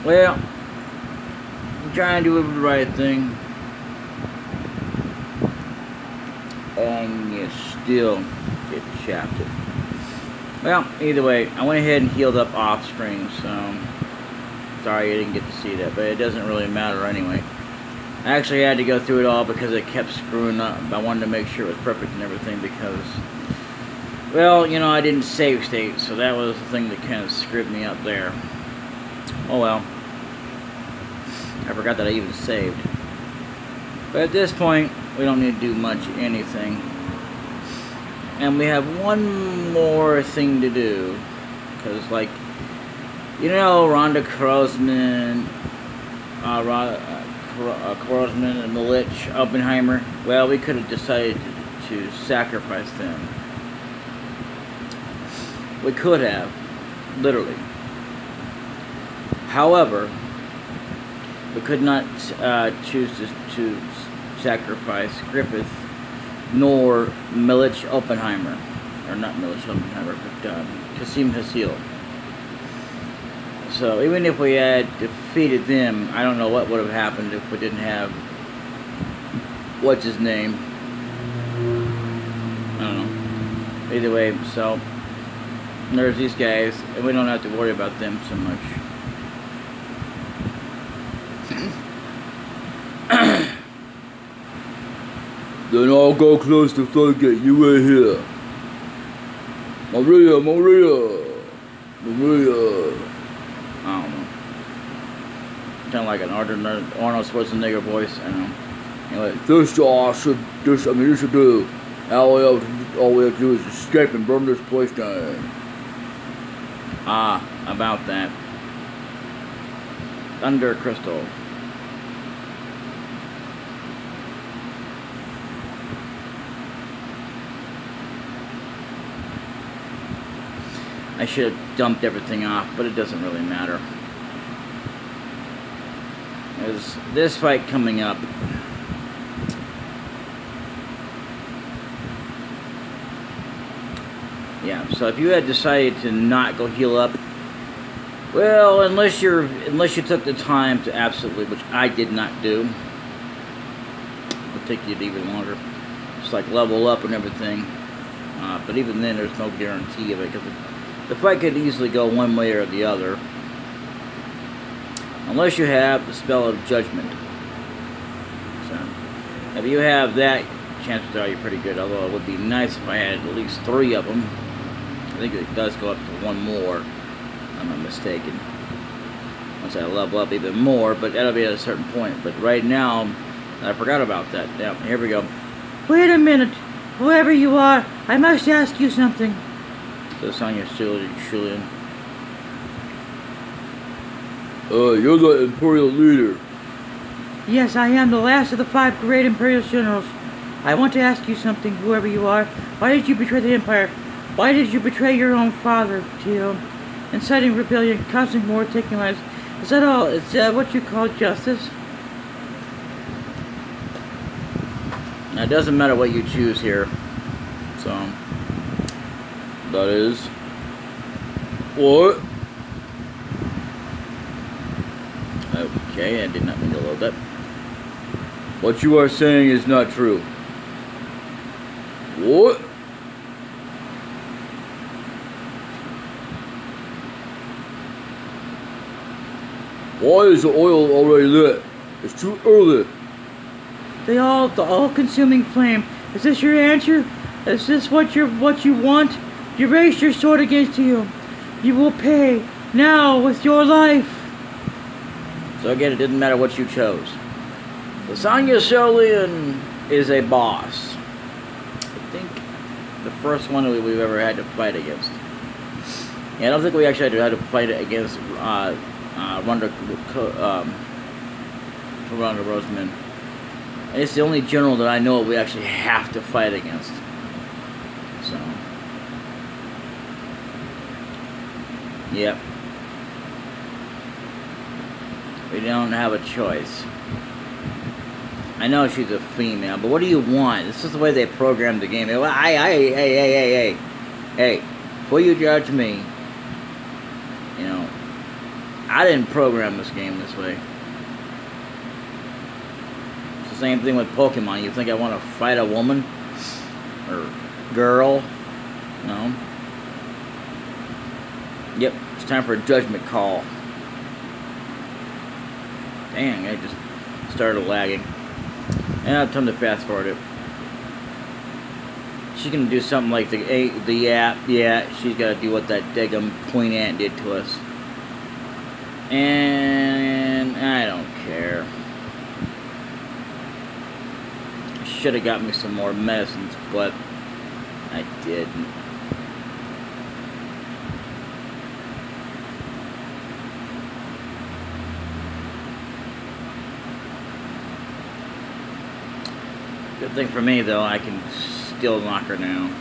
Well, I'm trying to do the right thing, and you still get shafted. Well, either way, I went ahead and healed up off screen, so sorry you didn't get to see that, but it doesn't really matter anyway. I actually had to go through it all because it kept screwing up. I wanted to make sure it was perfect and everything because, well, you know, I didn't save state, so that was the thing that kind of screwed me up there. Oh well. I forgot that I even saved. But at this point, we don't need to do much anything. And we have one more thing to do. Because, like, you know, Rhonda Krosman, Krosman and Malich, Oppenheimer. Well, we could have decided to sacrifice them. We could have, literally. However, we could not choose to sacrifice Griffith nor Malich Oppenheimer, or not Malich Oppenheimer, but Qasim Hasil. So even if we had defeated them, I don't know what would have happened if we didn't have what's his name. I don't know. Either way, so there's these guys, and we don't have to worry about them so much. Then I'll go close the floodgate. You wait here. Maria. I don't know. Kind of like an Arnold Schwarzenegger voice. I don't know. Anyway, This should do. All we have to do is escape and burn this place down. About that. Thunder Crystal. I should have dumped everything off, but it doesn't really matter. There's this fight coming up. Yeah, so if you had decided to not go heal up, well, unless you took the time to absolutely, which I did not do. It'll take you even longer. Just like level up and everything. But even then, there's no guarantee of it because the fight could easily go one way or the other. Unless you have the spell of judgment. So, if you have that, chances are you're pretty good. Although it would be nice if I had at least 3 of them. I think it does go up to 1 more, if I'm not mistaken. Once I level up even more, but that'll be at a certain point. But right now, I forgot about that. Yeah, here we go. Wait a minute. Whoever you are, I must ask you something. So Sonya Shulian. You're the Imperial leader. Yes, I am the last of the 5 great Imperial generals. I want to ask you something, whoever you are. Why did you betray the Empire? Why did you betray your own father, Tio? Inciting rebellion, causing war, taking lives. Is that all? Is that what you call justice? Now, it doesn't matter what you choose here. So, That is. What? okay, I did not mean to load that. What you are saying is not true. What? Why is the oil already lit? It's too early. The all-consuming flame. Is this your answer? Is this what you want? You raised your sword against you. You will pay now with your life. So again, it didn't matter what you chose. So Sonya Shulian is a boss. I think the first one we've ever had to fight against. Yeah, I don't think we actually had to fight against Ronda Roseman. And it's the only general that I know we actually have to fight against. So, yep. We don't have a choice. I know she's a female, but what do you want? This is the way they programmed the game. Hey, before you judge me, you know, I didn't program this game this way. It's the same thing with Pokemon. You think I want to fight a woman? Or girl? No. Yep, it's time for a judgment call. Dang, I just started lagging. And I have time to fast forward it. She's gonna do something like the app. Yeah, she's gotta do what that daggum Queen Ant did to us. And I don't care. Should have got me some more medicines, but I didn't. Good thing for me, though, I can still knock her down.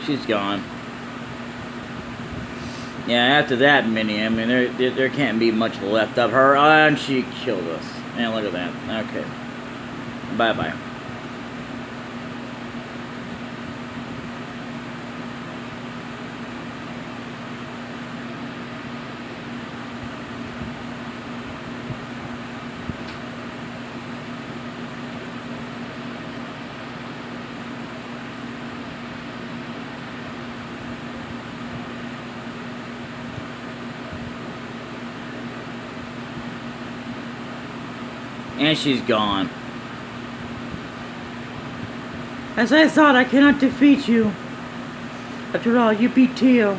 She's gone. Yeah, after that mini, I mean, there can't be much left of her. And she killed us. And look at that. Okay. Bye-bye. And she's gone. As I thought, I cannot defeat you. After all, you beat Teal.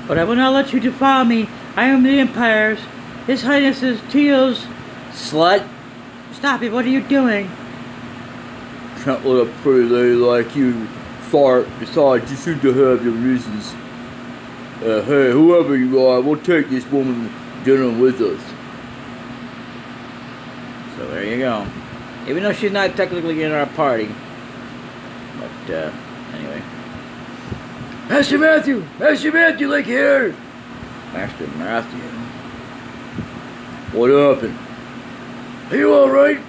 But I will not let you defile me. I am the Empire's. His Highness is Teal's. Slut. Stop it, what are you doing? Can't let a pretty lady like you fart. Besides, you seem to have your reasons. Hey, whoever you are, we'll take this woman dinner with us. So there you go. Even though she's not technically in our party. But, anyway. Master Matthew! Master Matthew, like here! Master Matthew. What happened? Are you alright?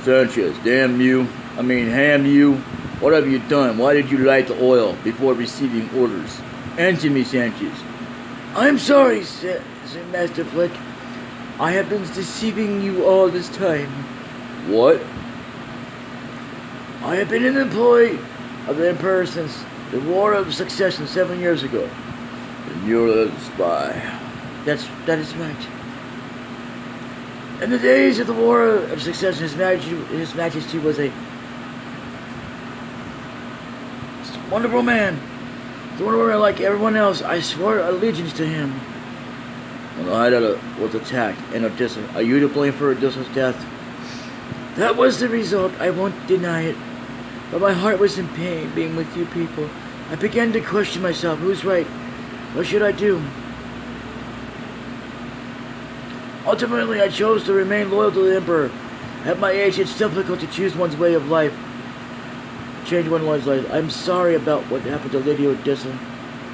Sanchez, damn you. Ham you. What have you done? Why did you light the oil before receiving orders? Answer me, Sanchez. I'm sorry, said Master Flick. I have been deceiving you all this time. What? I have been an employee of the Emperor since the War of Succession 7 years ago. And you're a spy. That is right. In the days of the War of Succession, His Majesty was a wonderful man. The wonderful man like everyone else. I swore allegiance to him. When the hideout was attacked in Odessa, are you to blame for Odessa's death? That was the result. I won't deny it. But my heart was in pain being with you people. I began to question myself. Who's right? What should I do? Ultimately, I chose to remain loyal to the Emperor. At my age, it's difficult to choose one's way of life. Change one's life. I'm sorry about what happened to Lady Odessa.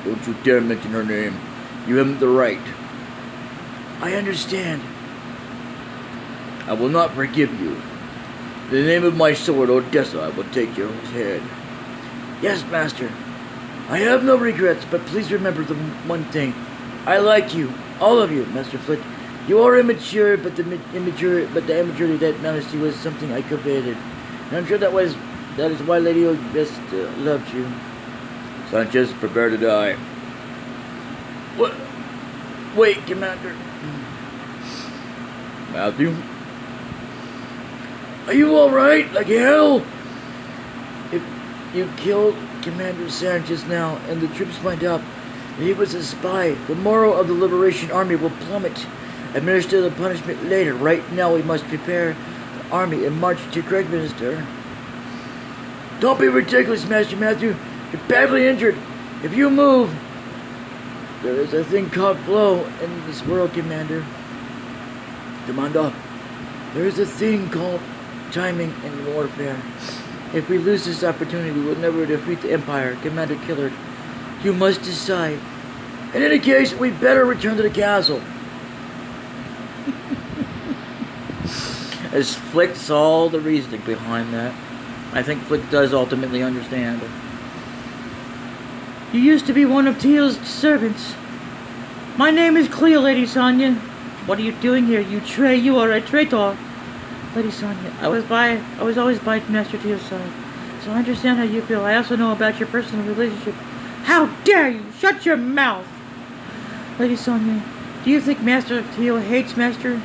Don't you dare mention her name. You haven't the right. I understand. I will not forgive you. In the name of my sword, Odessa, I will take your head. Yes, Master. I have no regrets, but please remember the one thing. I like you, all of you, Master Flick. You are immature, but the immaturity that Majesty was something I coveted. And I'm sure that is why Lady Odessa loved you. Sanchez, prepare to die. What? Wait, Commander. Matthew? Are you alright? Like hell? If you killed Commander Sanchez now, and the troops find out that he was a spy, the morale of the Liberation Army will plummet. Administer the punishment later. Right now we must prepare the army and march to Gregminster. Don't be ridiculous, Master Matthew. You're badly injured. If you move, there is a thing called flow in this world, Commander. Commander, there is a thing called timing in warfare. If we lose this opportunity, we'll never defeat the Empire. Commander Killard, you must decide. In any case, we better return to the castle. As Flick saw the reasoning behind that, I think Flick does ultimately understand. You used to be one of Teal's servants. My name is Cleo, Lady Sonia. What are you doing here? You are a traitor. Lady Sonia, I was always by Master Teal's side. So I understand how you feel. I also know about your personal relationship. How dare you! Shut your mouth! Lady Sonia, do you think Master Teal hates Master...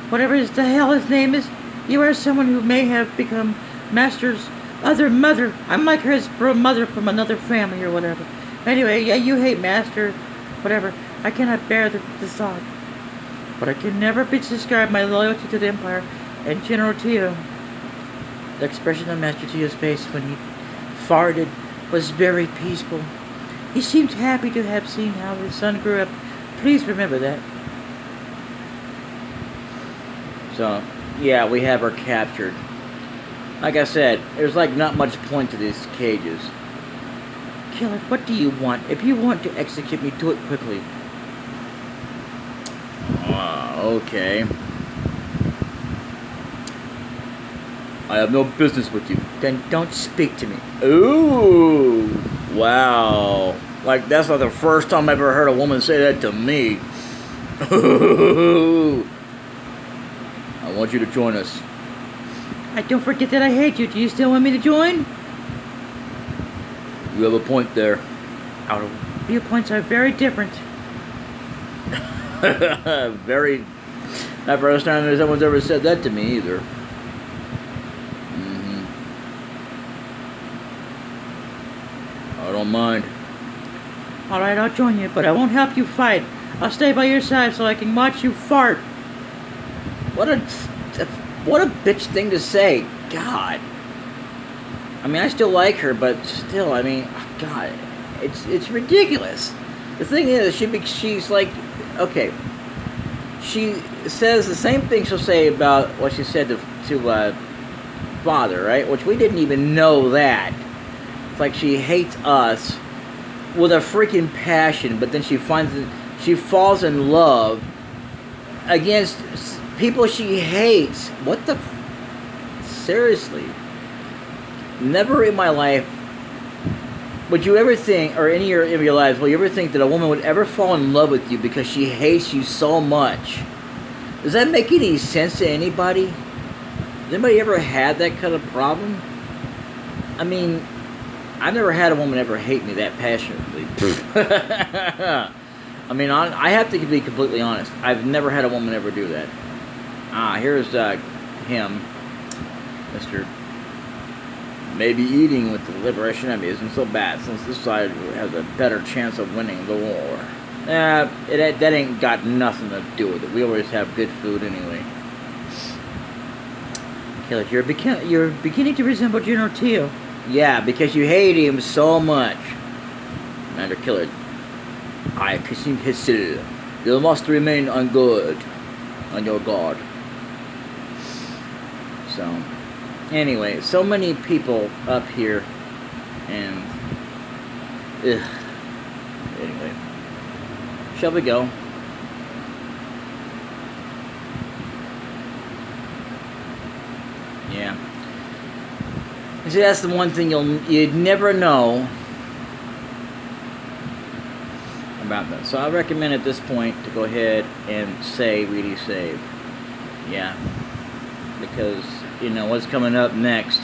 whatever the hell his name is? You are someone who may have become Master's other mother. I'm like his mother from another family or whatever. Anyway, yeah, you hate Master, whatever. I cannot bear the thought. But I can never describe my loyalty to the Empire and General Teal. The expression on Master Teal's face when he farted was very peaceful. He seemed happy to have seen how his son grew up. Please remember that. So, yeah, we have her captured. Like I said, there's like not much point to these cages. Killer, what do you want? If you want to execute me, do it quickly. Okay. I have no business with you. Then don't speak to me. Ooh, wow. Like, that's not the first time I've ever heard a woman say that to me. Ooh. I want you to join us. Don't forget that I hate you. Do you still want me to join? You have a point there. Our viewpoints are very different. Very. Not the first time someone's ever said that to me either. I don't mind. Alright, I'll join you, but I won't help you fight. I'll stay by your side so I can watch you fart. What a bitch thing to say. God. I mean, I still like her, but still, I mean, God, it's ridiculous. The thing is, she's like, okay, she says the same thing she'll say about what she said to Father, right? Which we didn't even know that. It's like she hates us with a freaking passion, but then she falls in love against people she hates. What the? Seriously. Never in my life would you ever think, or any of your lives, will you ever think that a woman would ever fall in love with you because she hates you so much? Does that make any sense to anybody? Has anybody ever had that kind of problem? I mean, I've never had a woman ever hate me that passionately. I mean, I have to be completely honest. I've never had a woman ever do that. Here's him, Mr. Maybe eating with the liberation enemy isn't so bad, since this side has a better chance of winning the war. That ain't got nothing to do with it. We always have good food anyway. Killer, you're beginning to resemble General Teal. Yeah, because you hate him so much. Commander Killer, I consume his cell. You must remain on guard. On your guard. So, anyway, so many people up here, and anyway, shall we go? Yeah. You see, that's the one thing you'd never know about that. So I recommend at this point to go ahead and save, really save. Yeah. Because, you know, what's coming up next.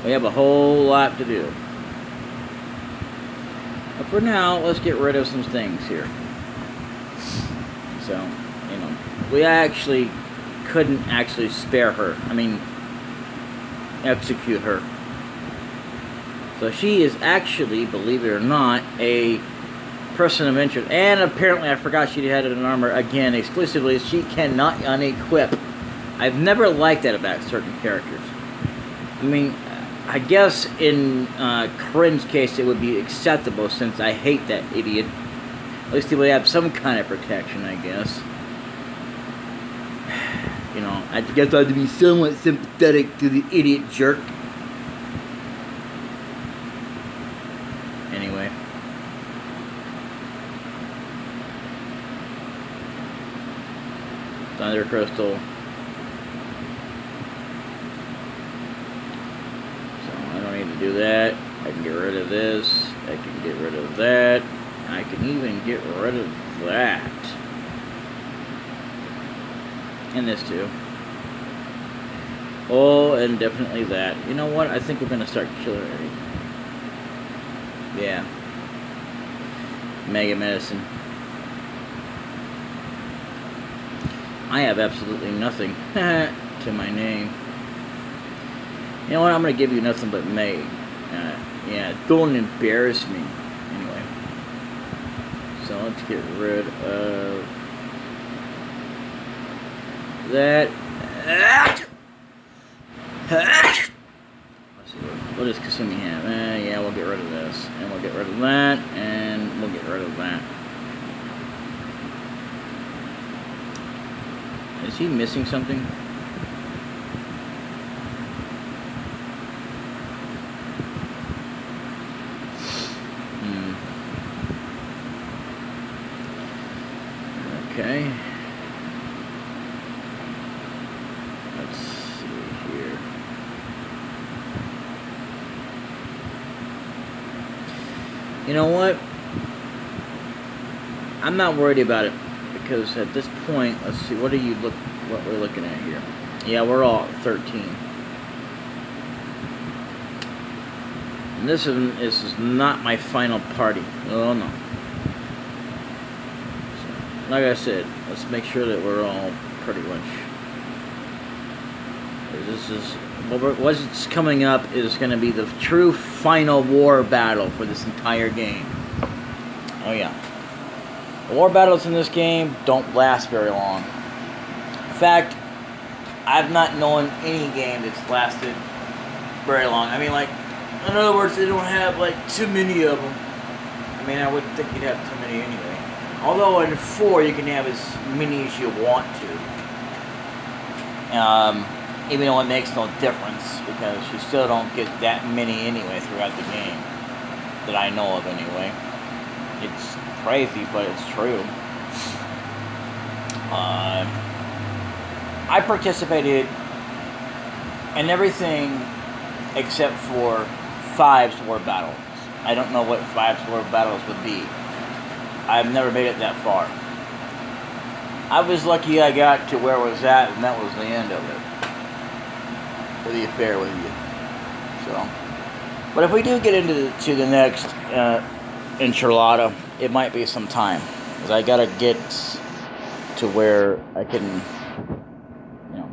We have a whole lot to do. But for now, let's get rid of some things here. So, you know, we actually couldn't actually spare her. I mean, execute her. So she is actually, believe it or not, a person of interest. And apparently, I forgot she had an armor again exclusively. She cannot unequip. I've never liked that about certain characters. I mean, I guess in Corinne's case it would be acceptable since I hate that idiot. At least he would have some kind of protection, I guess. You know, I guess I have to be somewhat sympathetic to the idiot jerk. Anyway. Thunder Crystal. So I don't need to do that. I can get rid of this. I can get rid of that. I can even get rid of that. And this too. Oh, and definitely that. You know what? I think we're going to start killing it. Yeah. Mega Medicine. I have absolutely nothing to my name. You know what? I'm going to give you nothing but Meg. Yeah, don't embarrass me. Anyway. So let's get rid of that. Let's see, what does Kasumi have? Yeah, we'll get rid of this. And we'll get rid of that. And we'll get rid of that. Is he missing something? Okay. Let's see here. You know what? I'm not worried about it because at this point, let's see. What we're looking at here? Yeah, we're all at 13. And this is not my final party. Oh no. Like I said, let's make sure that we're all pretty much. This is what's coming up is going to be the true final war battle for this entire game. Oh yeah, the war battles in this game don't last very long. In fact, I've not known any game that's lasted very long. I mean, like, in other words, they don't have like too many of them. I mean, I wouldn't think you'd have too many anyway. Although in 4 you can have as many as you want to. Even though it makes no difference because you still don't get that many anyway throughout the game. That I know of anyway. It's crazy, but it's true. I participated in everything except for 5's war battles. I don't know what 5's war battles would be. I've never made it that far. I was lucky I got to where I was at, and that was the end of it. For the affair with you. So, but if we do get into the next enchilada, it might be some time, because I gotta get to where I can, you know.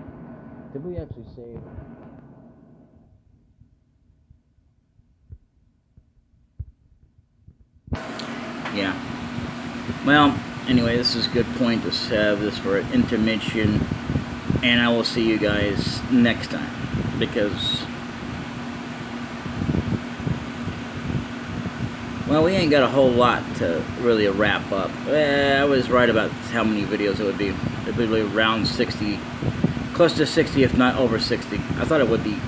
Did we actually save? Yeah. Well, anyway, this is a good point to have this for an intermission, and I will see you guys next time, because, well, we ain't got a whole lot to really wrap up. I was right about how many videos it would be. It would be around 60, close to 60, if not over 60. I thought it would be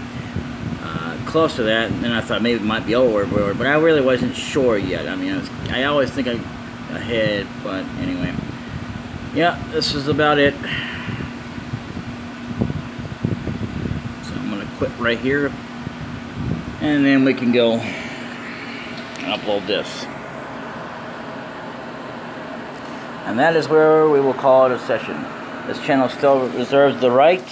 close to that, and then I thought maybe it might be over, but I really wasn't sure yet. I mean, I always think ahead, but anyway. Yeah, this is about it. So I'm going to quit right here, and then we can go and upload this. And that is where we will call it a session. This channel still reserves the right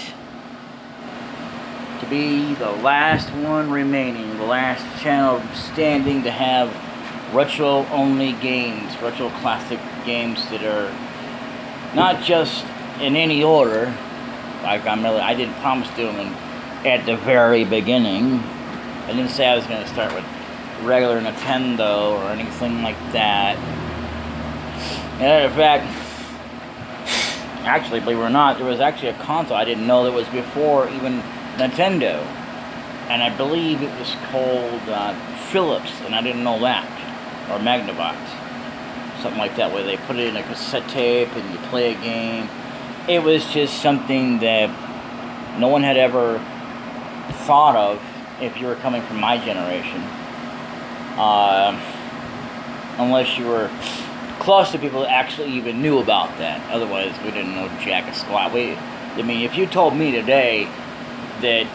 to be the last one remaining, the last channel standing to have retro-only games, retro classic games that are not just in any order, like I didn't promise to do them at the very beginning. I didn't say I was going to start with regular Nintendo or anything like that. And in fact, actually, believe it or not, there was actually a console I didn't know that was before even Nintendo, and I believe it was called Philips, and I didn't know that, or Magnavox, something like that, where they put it in a cassette tape and you play a game. It was just something that no one had ever thought of if you were coming from my generation, unless you were close to people that actually even knew about that. Otherwise, we didn't know jack squat. I mean, if you told me today that,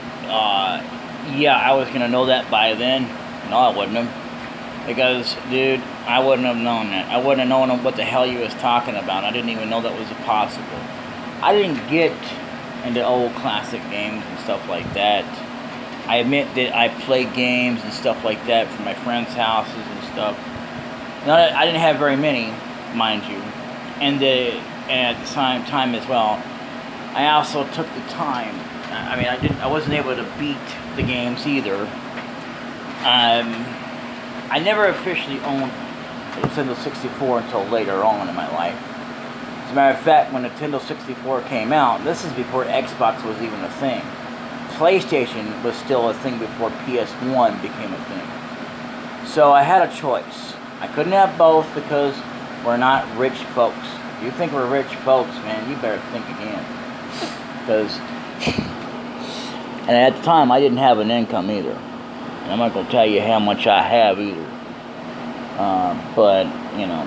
yeah, I was gonna know that by then, no, I wouldn't have. Because, dude, I wouldn't have known that. I wouldn't have known what the hell you was talking about. I didn't even know that was possible. I didn't get into old classic games and stuff like that. I admit that I played games and stuff like that from my friends' houses and stuff. I didn't have very many, mind you, and at the same time as well, I also took the time. I mean, I wasn't able to beat the games either. I never officially owned the Nintendo 64 until later on in my life. As a matter of fact, when Nintendo 64 came out, this is before Xbox was even a thing. PlayStation was still a thing before PS1 became a thing. So I had a choice. I couldn't have both because we're not rich folks. If you think we're rich folks, man, you better think again. Because, and at the time, I didn't have an income either. And I'm not going to tell you how much I have either. But, you know,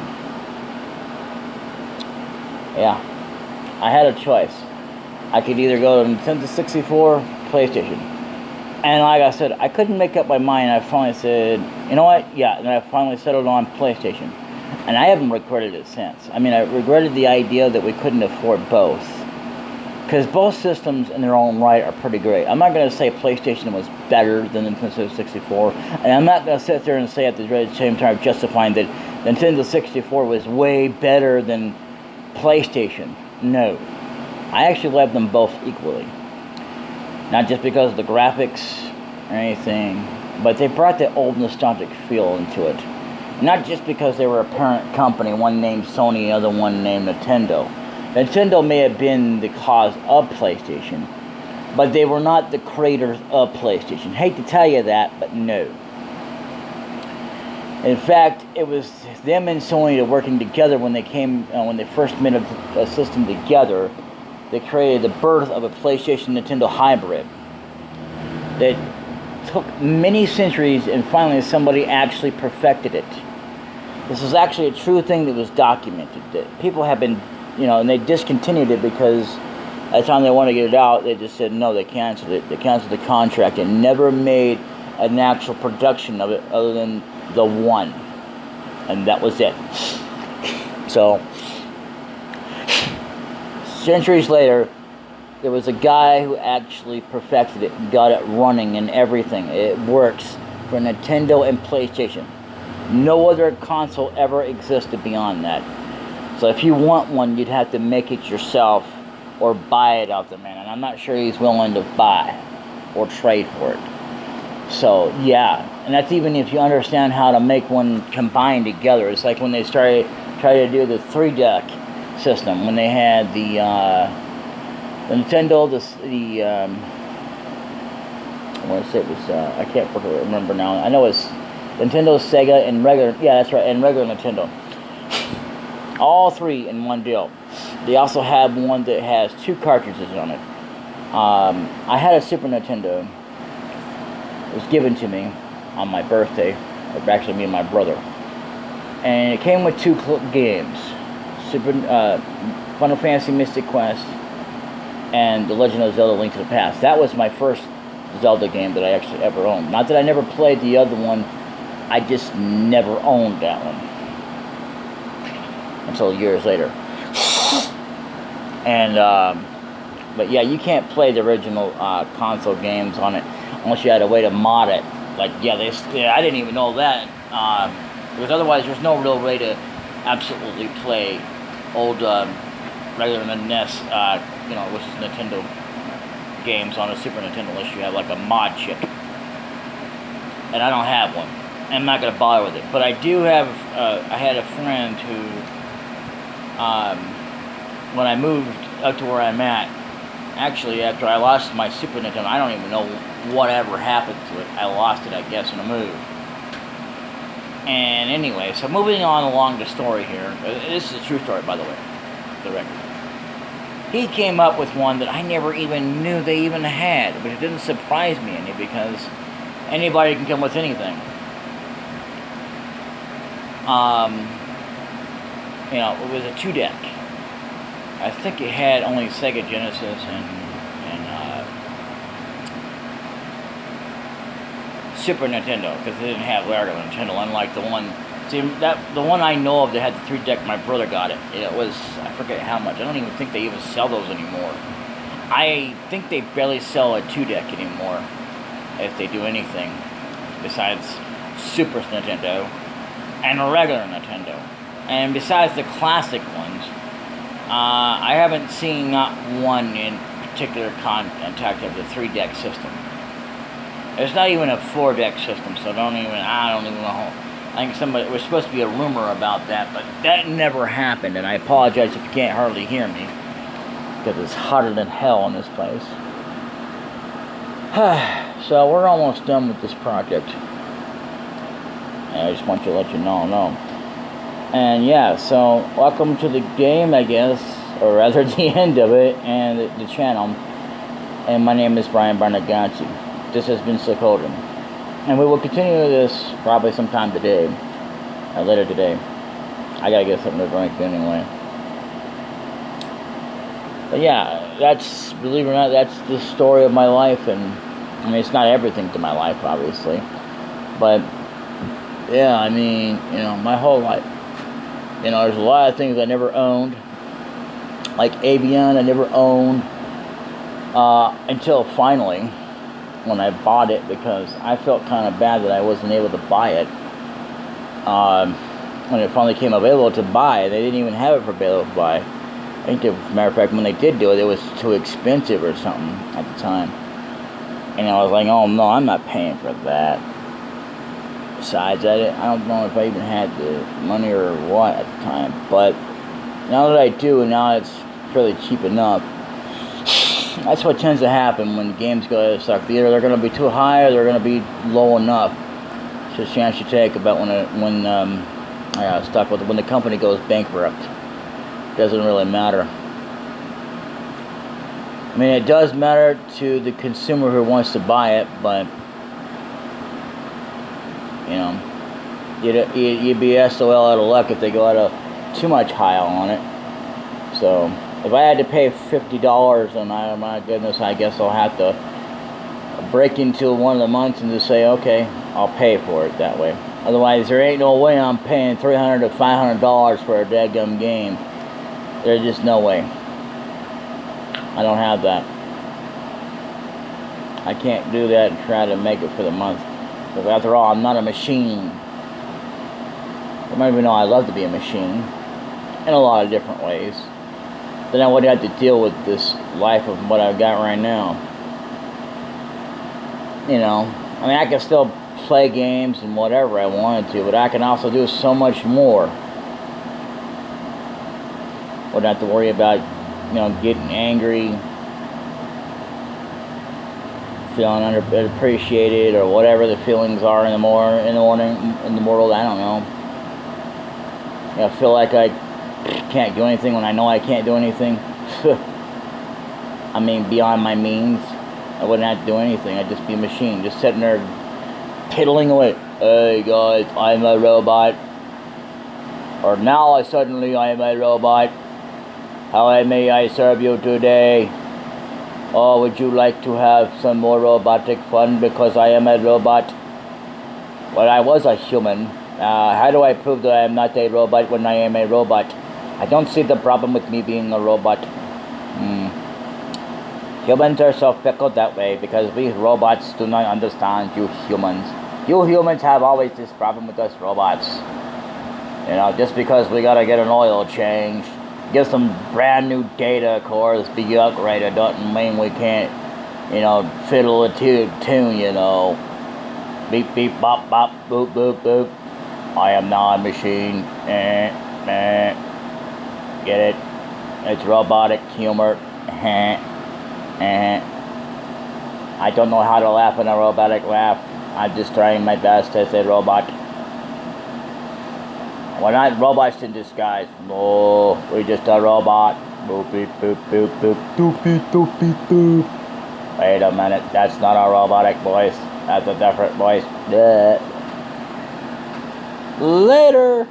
yeah, I had a choice. I could either go to Nintendo 64, PlayStation. And like I said, I couldn't make up my mind. I finally said, you know what? Yeah, and I finally settled on PlayStation. And I haven't regretted it since. I mean, I regretted the idea that we couldn't afford both. Because both systems in their own right are pretty great. I'm not going to say PlayStation was better than Nintendo 64. And I'm not going to sit there and say at the same time justifying that Nintendo 64 was way better than PlayStation. No. I actually love them both equally. Not just because of the graphics or anything, but they brought that old nostalgic feel into it. Not just because they were a parent company, one named Sony, the other one named Nintendo. Nintendo may have been the cause of PlayStation, but they were not the creators of PlayStation. Hate to tell you that, but no. In fact, it was them and Sony that working together when they first made a system together. They created the birth of a PlayStation Nintendo hybrid that took many centuries, and finally somebody actually perfected it. This was actually a true thing that was documented. That people have been, and they discontinued it because at the time they wanted to get it out, they just said no, they canceled it. They canceled the contract and never made an actual production of it other than the one. And that was it. So, centuries later, there was a guy who actually perfected it and got it running and everything. It works for Nintendo and PlayStation. No other console ever existed beyond that. So if you want one, you'd have to make it yourself or buy it off the man. And I'm not sure he's willing to buy or trade for it. So, yeah. And that's even if you understand how to make one combined together. It's like when they tried to do the 3-deck system, when they had the Nintendo, I want to say it was, I can't remember now. I know it's Nintendo, Sega, and regular, yeah, that's right, and regular Nintendo. All three in one deal. They also have one that has 2 cartridges on it. I had a Super Nintendo. It was given to me on my birthday, or actually me and my brother. And it came with 2 games. Final Fantasy Mystic Quest and The Legend of Zelda: Link to the Past. That was my first Zelda game that I actually ever owned. Not that I never played the other one, I just never owned that one until years later. And but yeah, you can't play the original console games on it unless you had a way to mod it. Like, I didn't even know that, because otherwise there's no real way to absolutely play old regular NES, which is Nintendo games on a Super Nintendo unless you have like a mod chip. And I don't have one. I'm not gonna bother with it. But I do have. I had a friend who, when I moved up to where I'm at, actually after I lost my Super Nintendo, I don't even know whatever happened to it. I lost it, I guess, in a move. And anyway, so moving on along the story here. This is a true story, by the way, for the record. He came up with one that I never even knew they even had, but it didn't surprise me any because anybody can come with anything. it was a 2-deck. I think it had only Sega Genesis and Super Nintendo, because it didn't have regular Nintendo, unlike the one. See, the one I know of that had the 3-deck, my brother got it. It was, I forget how much. I don't even think they even sell those anymore. I think they barely sell a 2-deck anymore, if they do anything, besides Super Nintendo and a regular Nintendo. And besides the classic ones, I haven't seen not one in particular contact of the 3-deck system. It's not even a 4-deck system, so I don't even know. I think it was supposed to be a rumor about that, but that never happened, and I apologize if you can't hardly hear me, because it's hotter than hell in this place. So we're almost done with this project. And I just want to let you know. And yeah, so welcome to the game, I guess, or rather the end of it, and the channel. And my name is Brian Barnagazzi. This has been Suikoden. And we will continue this probably sometime today, or later today. I gotta get something to drink anyway. But yeah, believe it or not, that's the story of my life, and I mean, it's not everything to my life, obviously. But yeah, I mean, my whole life. There's a lot of things I never owned. Like Avian, I never owned. Until finally, when I bought it, because I felt kind of bad that I wasn't able to buy it. When it finally came available to buy, they didn't even have it for available to buy. I think, as a matter of fact, when they did do it, it was too expensive or something at the time. And I was like, oh no, I'm not paying for that. Besides, I don't know if I even had the money or what at the time. But now that I do, and now it's fairly cheap enough, that's what tends to happen when games go stuck. Either they're going to be too high or they're going to be low enough. It's just a chance you take about when the company goes bankrupt. It doesn't really matter. I mean, it does matter to the consumer who wants to buy it, but you'd be SOL out of luck if they go out of too much high on it. So if I had to pay $50, then my goodness, I guess I'll have to break into one of the months and just say, okay, I'll pay for it that way. Otherwise, there ain't no way I'm paying $300 to $500 for a dadgum game. There's just no way. I don't have that. I can't do that and try to make it for the month. Because after all, I'm not a machine. You might even know I love to be a machine. In a lot of different ways. Then I wouldn't have to deal with this life of what I've got right now. I mean, I can still play games and whatever I wanted to, but I can also do so much more. Wouldn't have to worry about, getting angry, feeling underappreciated, or whatever the feelings are in the world. I don't know. I feel like I can't do anything when I know I can't do anything. I mean, beyond my means. I wouldn't have to do anything. I'd just be a machine, just sitting there piddling away. Hey guys, I'm a robot. Or now I am a robot. How may I serve you today? Or would you like to have some more robotic fun because I am a robot? Well, I was a human. How do I prove that I am not a robot when I am a robot? I don't see the problem with me being a robot. Humans are so fickle that way because we robots do not understand you humans. You humans have always this problem with us robots. Just because we gotta get an oil change, get some brand new data cores, be upgraded, doesn't mean we can't, fiddle a tune, Beep, beep, bop, bop, boop, boop, boop. I am not a machine. Get it? It's robotic humor. I don't know how to laugh in a robotic laugh. I'm just trying my best as a robot. We're not robots in disguise. No, we're just a robot. Boop, beep, boop, boop, boop, doop, beep, doop, beep, boop. Wait a minute, that's not a robotic voice. That's a different voice. Later.